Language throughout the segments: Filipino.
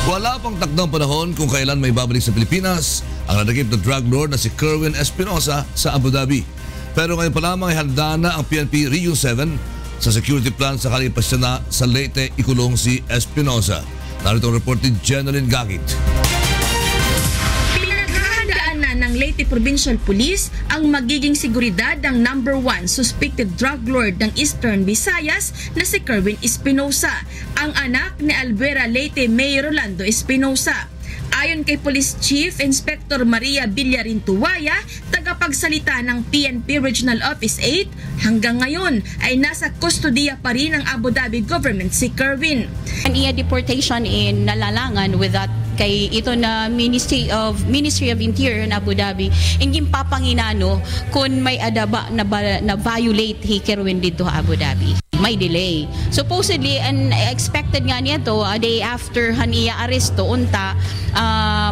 Wala pang takdang panahon kung kailan may babalik sa Pilipinas ang nadakip na drug lord na si Kerwin Espinosa sa Abu Dhabi. Pero ngayon pa lamang ay handa na ang PNP Rio 7 sa security plan sakaling pasya na sa Leyte ikulong si Espinosa. Narito ang report ni Jeneline Gakit. Pinaghahandaan na ng Leyte Provincial Police ang magiging seguridad ng number 1 suspected drug lord ng Eastern Visayas na si Kerwin Espinosa, ang anak ni Albuera Leyte Mayor Rolando Espinosa. Ayon kay Police Chief Inspector Maria Villarin Tuwaya, tagapagsalita ng PNP Regional Office 8, hanggang ngayon ay nasa kustodiya pa rin ng Abu Dhabi government si Kerwin. An iya deportation in Nalalangan with that kay ito na Ministry of Interior in Abu Dhabi ingin papanginano kung may adaba na violate hi Kerwin dito sa Abu Dhabi. May delay. Supposedly, and expected nga niya to, a day after haniya aresto, unta,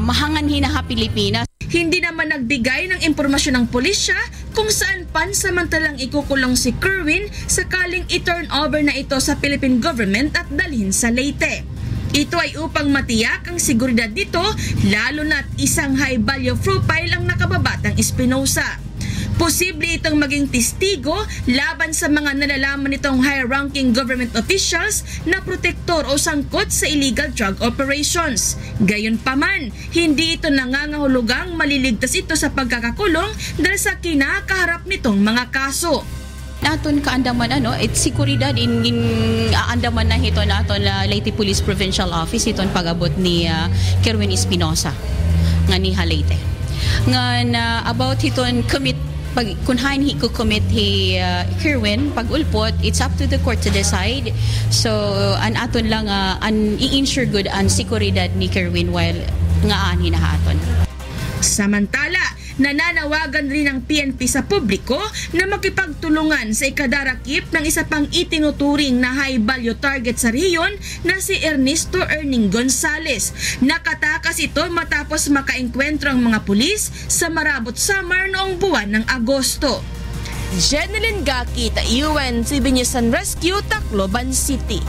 mahangan hinaha Pilipinas. Hindi naman nagbigay ng impormasyon ng pulisya kung saan pansamantalang ikukulong si Kerwin sakaling i-turn over na ito sa Philippine government at dalhin sa Leyte. Ito ay upang matiyak ang seguridad dito, lalo na't isang high value profile ang nakababatang Espinosa. Posible itong maging testigo laban sa mga nalalaman nitong high-ranking government officials na protektor o sangkot sa illegal drug operations. Gayunpaman, hindi ito nangangahulugang maliligtas ito sa pagkakakulong dahil sa kinakaharap nitong mga kaso. Naton kaandaman it's seguridad in aandaman na ito naton Leyte Police Provincial Office iton pag-abot ni Kerwin Espinosa nga ni Leyte. Nga about hiton commit pag kunhain hi ko commit hi Kerwin pag ulpot, it's up to the court to decide. So an aton lang an i-ensure good an seguridad ni Kerwin while nga an hinahaton. Samantala, nananawagan rin ng PNP sa publiko na makipagtulungan sa ikadarakip ng isa pang itinuturing na high-value target sa riyon na si Ernesto Erning Gonzales. Nakatakas ito matapos makaengkwentro ang mga pulis sa Marabot Samar noong buwan ng Agosto. Jeneline Gakit, UNTV News and Rescue, Tacloban City.